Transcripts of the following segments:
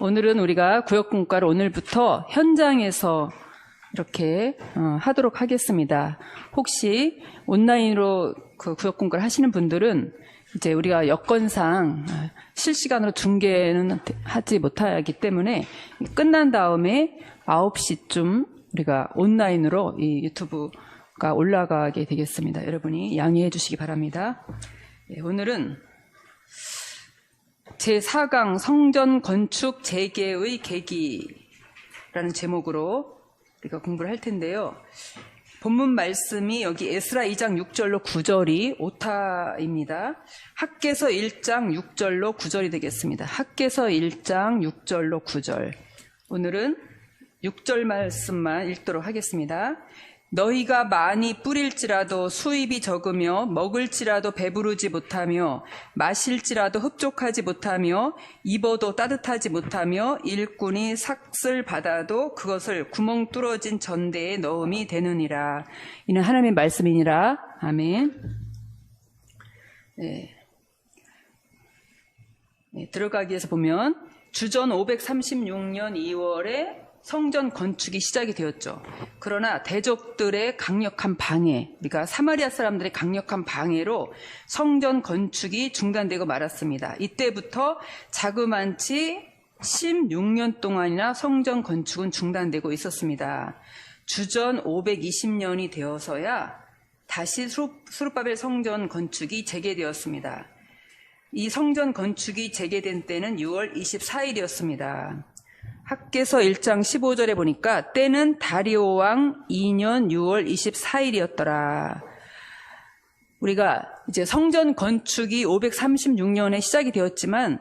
오늘은 우리가 구역공과를 오늘부터 현장에서 이렇게 하도록 하겠습니다. 혹시 온라인으로 그 구역공과를 하시는 분들은 이제 우리가 여건상 실시간으로 중계는 하지 못하기 때문에 끝난 다음에 9시쯤 우리가 온라인으로 이 유튜브가 올라가게 되겠습니다. 여러분이 양해해 주시기 바랍니다. 네, 오늘은 제4강 성전 건축 재개의 계기라는 제목으로 우리가 공부를 할 텐데요. 본문 말씀이 여기 에스라 2장 6절로 9절이 오타입니다. 학개서 1장 6절로 9절이 되겠습니다. 학개서 1장 6절로 9절. 오늘은 6절 말씀만 읽도록 하겠습니다. 너희가 많이 뿌릴지라도 수입이 적으며 먹을지라도 배부르지 못하며 마실지라도 흡족하지 못하며 입어도 따뜻하지 못하며 일꾼이 삭슬 받아도 그것을 구멍 뚫어진 전대에 넣음이 되느니라. 이는 하나님의 말씀이니라. 아멘. 네. 들어가기 위해서 보면 주전 536년 2월에 성전 건축이 시작이 되었죠. 그러나 대적들의 강력한 방해, 그러니까 사마리아 사람들의 강력한 방해로 성전 건축이 중단되고 말았습니다. 이때부터 자그만치 16년 동안이나 성전 건축은 중단되고 있었습니다. 주전 520년이 되어서야 다시 스룹바벨 성전 건축이 재개되었습니다. 이 성전 건축이 재개된 때는 6월 24일이었습니다. 학개서 1장 15절에 보니까 때는 다리오 왕 2년 6월 24일이었더라. 우리가 이제 성전 건축이 536년에 시작이 되었지만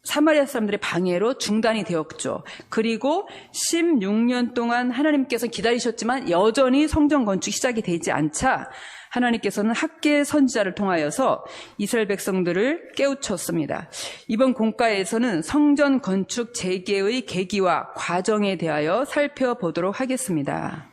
사마리아 사람들의 방해로 중단이 되었죠. 그리고 16년 동안 하나님께서 기다리셨지만 여전히 성전 건축이 시작이 되지 않자 하나님께서는 학개 선지자를 통하여서 이스라엘 백성들을 깨우쳤습니다. 이번 공과에서는 성전 건축 재개의 계기와 과정에 대하여 살펴보도록 하겠습니다.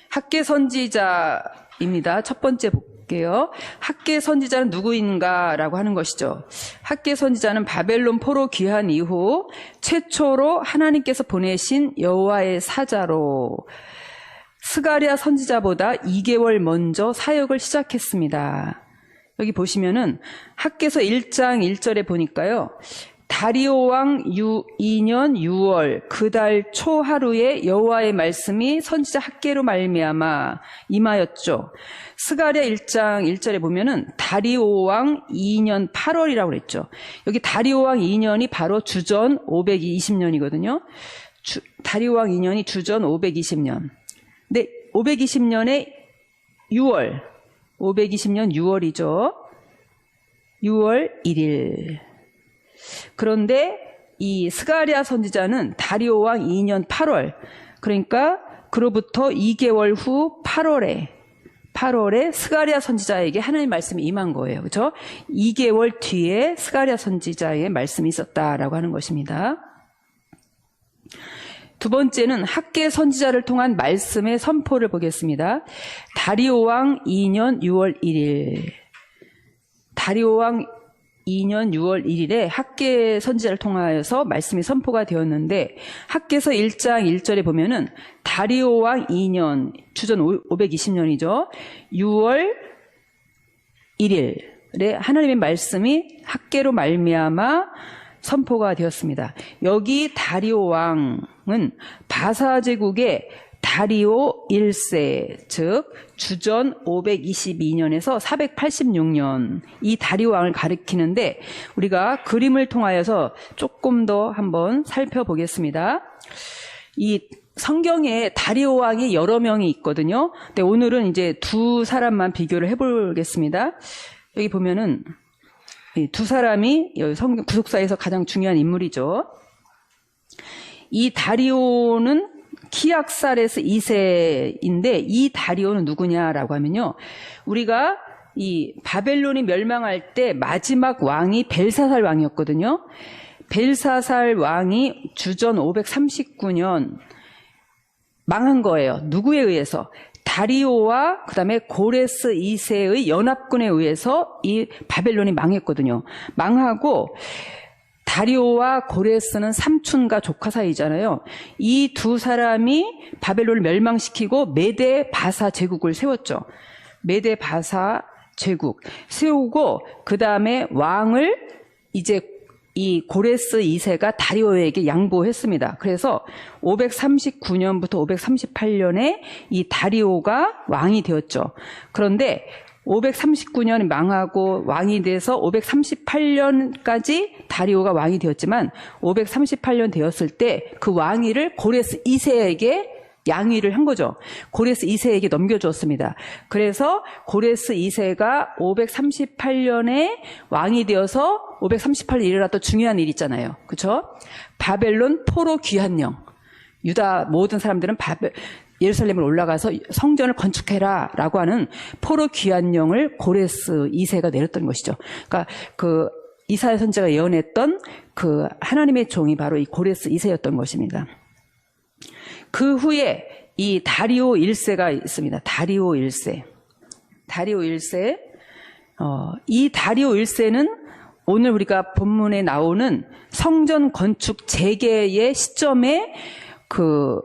학개 선지자입니다. 첫 번째 볼게요. 학개 선지자는 누구인가라고 하는 것이죠. 학개 선지자는 바벨론 포로 귀환 이후 최초로 하나님께서 보내신 여호와의 사자로 스가랴 선지자보다 2개월 먼저 사역을 시작했습니다. 여기 보시면은 학개서 1장 1절에 보니까요. 다리오 왕 2년 6월 그 달 초 하루에 여호와의 말씀이 선지자 학개로 말미암아 임하였죠. 스가랴 1장 1절에 보면은 다리오 왕 2년 8월이라고 그랬죠. 여기 다리오 왕 2년이 바로 주전 520년이거든요. 다리오 왕 2년이 주전 520년. 네, 520년에 6월, 520년 6월이죠. 6월 1일. 그런데 이 스가랴 선지자는 다리오 왕 2년 8월, 그러니까 그로부터 2개월 후 8월에 스가랴 선지자에게 하나님의 말씀이 임한 거예요. 그렇죠? 2개월 뒤에 스가랴 선지자의 말씀이 있었다라고 하는 것입니다. 두 번째는 학개 선지자를 통한 말씀의 선포를 보겠습니다. 다리오 왕 2년 6월 1일. 다리오 왕 2년 6월 1일에 학개 선지자를 통하여서 말씀이 선포가 되었는데 학개서 1장 1절에 보면은 다리오 왕 2년, 주전 520년이죠. 6월 1일에 하나님의 말씀이 학개로 말미암아 선포가 되었습니다. 여기 다리오 왕은 바사 제국의 다리오 1세, 즉 주전 522년에서 486년 이 다리오 왕을 가리키는데 우리가 그림을 통하여서 조금 더 한번 살펴보겠습니다. 이 성경에 다리오 왕이 여러 명이 있거든요. 근데 오늘은 이제 두 사람만 비교를 해보겠습니다. 여기 보면은 두 사람이 성경 구속사에서 가장 중요한 인물이죠. 이 다리오는 키악사레스 2세인데 이 다리오는 누구냐라고 하면요. 우리가 이 바벨론이 멸망할 때 마지막 왕이 벨사살 왕이었거든요. 벨사살 왕이 주전 539년 망한 거예요. 누구에 의해서? 다리오와 그다음에 고레스 2세의 연합군에 의해서 이 바벨론이 망했거든요. 망하고 다리오와 고레스는 삼촌과 조카 사이잖아요. 이 두 사람이 바벨론을 멸망시키고 메데 바사 제국을 세웠죠. 메데 바사 제국 세우고 그 다음에 왕을 이제 이 고레스 2세가 다리오에게 양보했습니다. 그래서 539년부터 538년에 이 다리오가 왕이 되었죠. 그런데 539년이 망하고 왕이 돼서 538년까지 다리오가 왕이 되었지만 538년 되었을 때 그 왕위를 고레스 2세에게 양위를 한 거죠. 고레스 2세에게 넘겨주었습니다. 그래서 고레스 2세가 538년에 왕이 되어서 538년에 일어났던 중요한 일이 있잖아요. 그렇죠? 바벨론 포로 귀환령. 유다 모든 사람들은 예루살렘을 올라가서 성전을 건축해라 라고 하는 포로 귀환령을 고레스 2세가 내렸던 것이죠. 그러니까 그 이사야 선지자가 예언했던 그 하나님의 종이 바로 이 고레스 2세였던 것입니다. 그 후에 이 다리오 1세가 있습니다. 다리오 1세. 다리오 1세. 이 다리오 1세는 오늘 우리가 본문에 나오는 성전 건축 재개의 시점에 그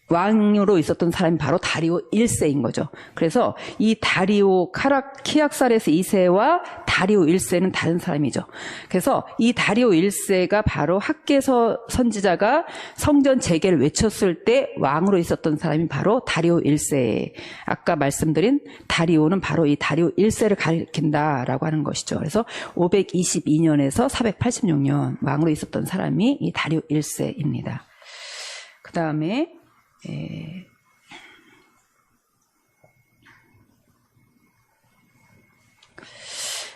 왕으로 있었던 사람이 바로 다리오 1세인 거죠. 그래서 이 다리오 키악사레스 2세와 다리오 1세는 다른 사람이죠. 그래서 이 다리오 1세가 바로 학개서 선지자가 성전 재개를 외쳤을 때 왕으로 있었던 사람이 바로 다리오 1세. 아까 말씀드린 다리오는 바로 이 다리오 1세를 가리킨다라고 하는 것이죠. 그래서 522년에서 486년 왕으로 있었던 사람이 이 다리오 1세입니다.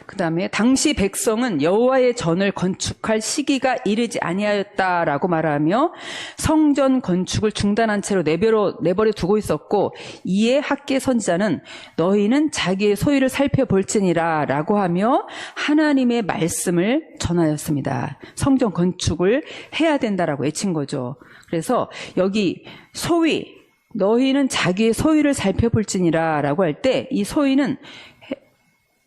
그 다음에 당시 백성은 여호와의 전을 건축할 시기가 이르지 아니하였다라고 말하며 성전 건축을 중단한 채로 내버려 두고 있었고, 이에 학개 선지자는 너희는 자기의 소유를 살펴볼지니라 라고 하며 하나님의 말씀을 전하였습니다. 성전 건축을 해야 된다라고 외친 거죠. 그래서 여기 소위 너희는 자기의 소유를 살펴볼지니라 라고 할 때 이 소유는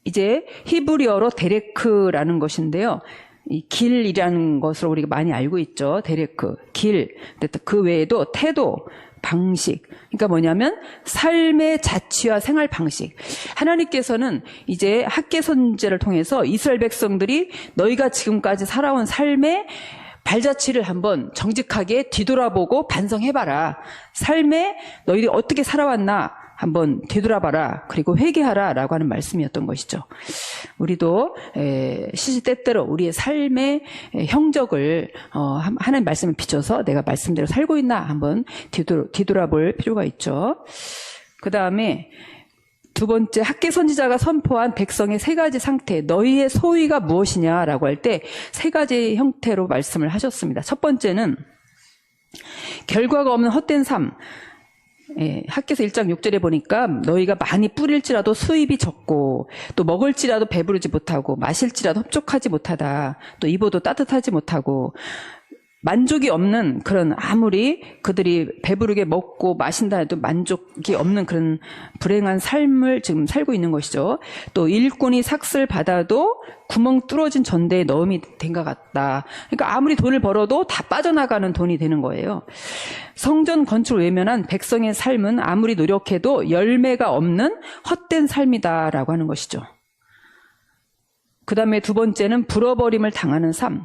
이제 히브리어로 데레크라는 것인데요. 이 길이라는 것으로 우리가 많이 알고 있죠. 데레크, 길. 그 외에도 태도, 방식. 그러니까 뭐냐면 삶의 자취와 생활 방식. 하나님께서는 이제 학개 선지자를 통해서 이스라엘 백성들이 너희가 지금까지 살아온 삶의 발자취를 한번 정직하게 뒤돌아보고 반성해봐라. 삶에 너희들이 어떻게 살아왔나 한번 뒤돌아봐라. 그리고 회개하라 라고 하는 말씀이었던 것이죠. 우리도 시시때때로 우리의 삶의 형적을 하나님 말씀을 비춰서 내가 말씀대로 살고 있나 한번 뒤돌아볼 필요가 있죠. 그 다음에 두 번째, 학개 선지자가 선포한 백성의 세 가지 상태, 너희의 소위가 무엇이냐라고 할 때 세 가지 형태로 말씀을 하셨습니다. 첫 번째는 결과가 없는 헛된 삶. 학개서 1장 6절에 보니까 너희가 많이 뿌릴지라도 수입이 적고, 또 먹을지라도 배부르지 못하고, 마실지라도 흡족하지 못하다, 또 입어도 따뜻하지 못하고, 만족이 없는 그런, 아무리 그들이 배부르게 먹고 마신다 해도 만족이 없는 그런 불행한 삶을 지금 살고 있는 것이죠. 또 일꾼이 삭슬 받아도 구멍 뚫어진 전대에 넣음이 된 것 같다. 그러니까 아무리 돈을 벌어도 다 빠져나가는 돈이 되는 거예요. 성전 건축을 외면한 백성의 삶은 아무리 노력해도 열매가 없는 헛된 삶이다라고 하는 것이죠. 그 다음에 두 번째는 불어버림을 당하는 삶.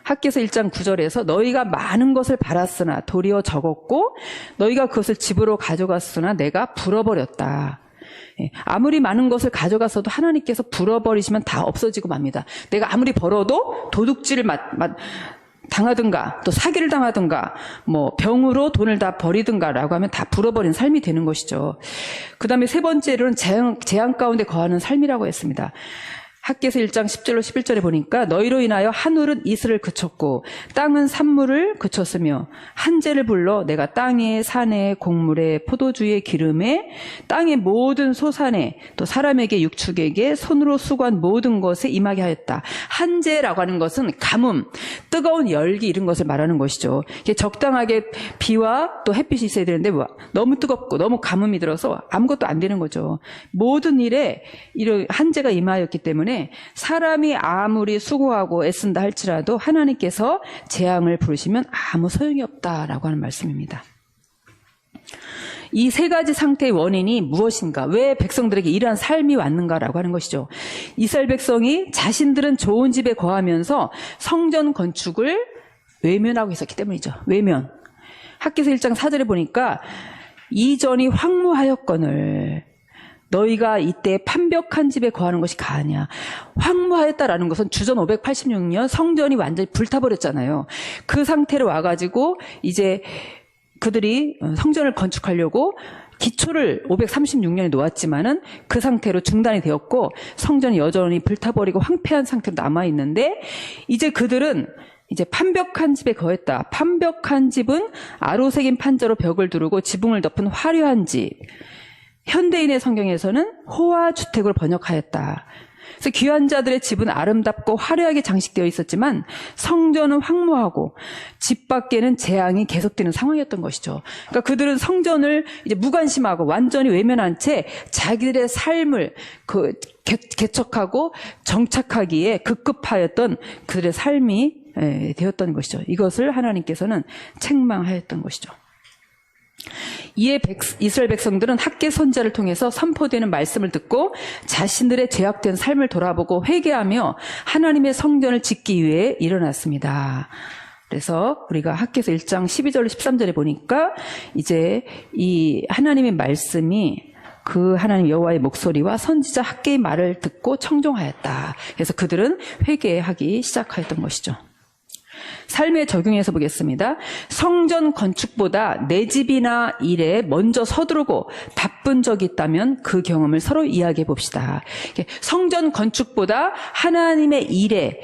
학개서 1장 9절에서 너희가 많은 것을 바랐으나 도리어 적었고 너희가 그것을 집으로 가져갔으나 내가 불어버렸다. 아무리 많은 것을 가져갔어도 하나님께서 불어버리시면 다 없어지고 맙니다. 내가 아무리 벌어도 도둑질을 당하든가 또 사기를 당하든가 뭐 병으로 돈을 다 버리든가 라고 하면 다 불어버린 삶이 되는 것이죠. 그 다음에 세 번째로는 재앙 가운데 거하는 삶이라고 했습니다. 학개서 1장 10절로 11절에 보니까 너희로 인하여 하늘은 이슬을 그쳤고 땅은 산물을 그쳤으며 한재를 불러 내가 땅에 산에 곡물에 포도주의 기름에 땅의 모든 소산에 또 사람에게 육축에게 손으로 수고한 모든 것에 임하게 하였다. 한재라고 하는 것은 가뭄, 뜨거운 열기 이런 것을 말하는 것이죠. 이게 적당하게 비와 또 햇빛이 있어야 되는데 너무 뜨겁고 너무 가뭄이 들어서 아무것도 안 되는 거죠. 모든 일에 이런 한재가 임하였기 때문에 사람이 아무리 수고하고 애쓴다 할지라도 하나님께서 재앙을 부르시면 아무 소용이 없다라고 하는 말씀입니다. 이 세 가지 상태의 원인이 무엇인가? 왜 백성들에게 이러한 삶이 왔는가라고 하는 것이죠. 이스라엘 백성이 자신들은 좋은 집에 거하면서 성전 건축을 외면하고 있었기 때문이죠. 외면. 학개서 1장 4절에 보니까 이전이 황무하였거늘 너희가 이때 판벽한 집에 거하는 것이 가하냐. 황무하였다라는 것은 주전 586년 성전이 완전히 불타버렸잖아요. 그 상태로 와가지고 이제 그들이 성전을 건축하려고 기초를 536년에 놓았지만은 그 상태로 중단이 되었고 성전이 여전히 불타버리고 황폐한 상태로 남아있는데 이제 그들은 이제 판벽한 집에 거했다. 판벽한 집은 아로새긴 판자로 벽을 두르고 지붕을 덮은 화려한 집. 현대인의 성경에서는 호화주택으로 번역하였다. 그래서 귀한 자들의 집은 아름답고 화려하게 장식되어 있었지만 성전은 황무하고 집 밖에는 재앙이 계속되는 상황이었던 것이죠. 그러니까 그들은 성전을 이제 무관심하고 완전히 외면한 채 자기들의 삶을 개척하고 정착하기에 급급하였던 그들의 삶이 되었던 것이죠. 이것을 하나님께서는 책망하였던 것이죠. 이에 이스라엘 백성들은 학개 선지자를 통해서 선포되는 말씀을 듣고 자신들의 죄악된 삶을 돌아보고 회개하며 하나님의 성전을 짓기 위해 일어났습니다. 그래서 우리가 학개서 1장 12절 13절에 보니까 이제 이 하나님의 말씀이 그 하나님 여호와의 목소리와 선지자 학개의 말을 듣고 청종하였다. 그래서 그들은 회개하기 시작하였던 것이죠. 삶에 적용해서 보겠습니다. 성전 건축보다 내 집이나 일에 먼저 서두르고 바쁜 적이 있다면 그 경험을 서로 이야기해 봅시다. 성전 건축보다 하나님의 일에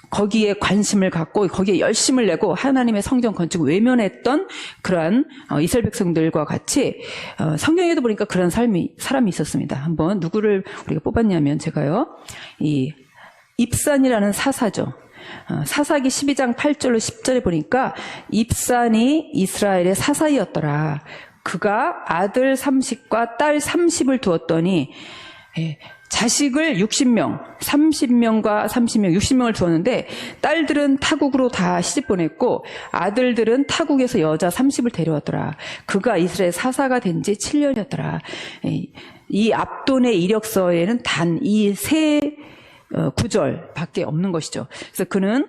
거기에 관심을 갖고 거기에 열심을 내고 하나님의 성전 건축을 외면했던 그러한 이스라엘 백성들과 같이 성경에도 보니까 그런 사람이 있었습니다. 한번 누구를 우리가 뽑았냐면 제가요. 이 입산이라는 사사죠. 사사기 12장 8절로 10절에 보니까 입산이 이스라엘의 사사이었더라. 그가 아들 30과 딸 30을 두었더니 자식을 60명, 30명과 30명, 60명을 두었는데 딸들은 타국으로 다 시집 보냈고 아들들은 타국에서 여자 30을 데려왔더라. 그가 이스라엘 사사가 된 지 7년이었더라. 이 압돈의 이력서에는 단 이 세 구절밖에 없는 것이죠. 그래서 그는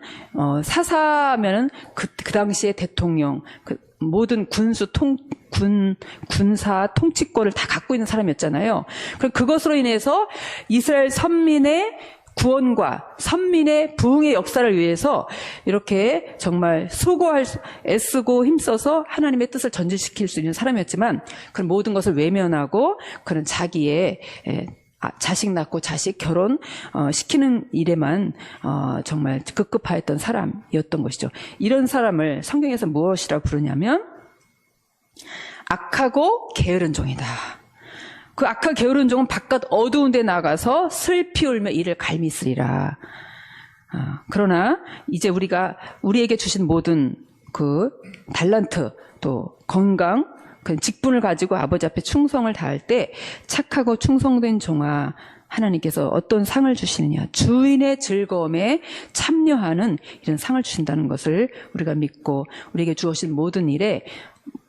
사사면은 그 당시에 대통령, 모든 군사 통치권을 다 갖고 있는 사람이었잖아요. 그럼 그것으로 인해서 이스라엘 선민의 구원과 선민의 부흥의 역사를 위해서 이렇게 정말 애쓰고 힘써서 하나님의 뜻을 전진시킬 수 있는 사람이었지만 그런 모든 것을 외면하고 그런 자기의 자식 낳고 자식 결혼 시키는 일에만 정말 급급하였던 사람이었던 것이죠. 이런 사람을 성경에서 무엇이라고 부르냐면 악하고 게으른 종이다. 그 악하고 게으른 종은 바깥 어두운 데 나가서 슬피 울며 이를 갈미 쓰리라. 그러나 이제 우리에게 주신 모든 그 달란트 또 건강 그 직분을 가지고 아버지 앞에 충성을 다할 때 착하고 충성된 종아 하나님께서 어떤 상을 주시느냐. 주인의 즐거움에 참여하는 이런 상을 주신다는 것을 우리가 믿고 우리에게 주어진 모든 일에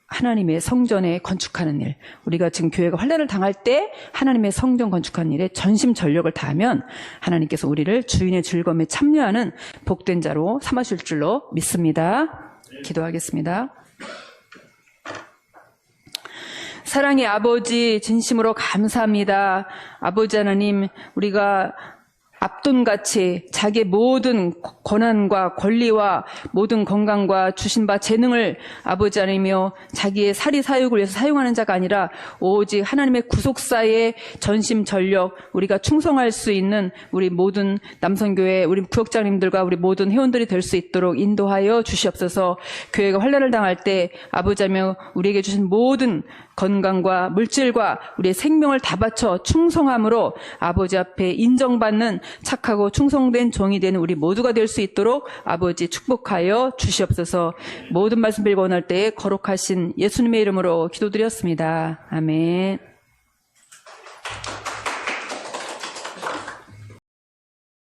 하나님의 성전에 건축하는 일, 우리가 지금 교회가 환난을 당할 때 하나님의 성전 건축하는 일에 전심전력을 다하면 하나님께서 우리를 주인의 즐거움에 참여하는 복된 자로 삼으실 줄로 믿습니다. 기도하겠습니다. 사랑의 아버지 진심으로 감사합니다. 아버지 하나님, 우리가 압돈같이 자기의 모든 권한과 권리와 모든 건강과 주신 바 재능을 아버지 하나님이여 자기의 사리 사욕을 위해서 사용하는 자가 아니라 오직 하나님의 구속사에 전심전력 우리가 충성할 수 있는 우리 모든 남성교회 우리 부역장님들과 우리 모든 회원들이 될 수 있도록 인도하여 주시옵소서. 교회가 환난을 당할 때 아버지 하나님 우리에게 주신 모든 건강과 물질과 우리의 생명을 다 바쳐 충성함으로 아버지 앞에 인정받는 착하고 충성된 종이 되는 우리 모두가 될 수 있도록 아버지 축복하여 주시옵소서. 모든 말씀 빌고 원할 때에 거룩하신 예수님의 이름으로 기도드렸습니다. 아멘.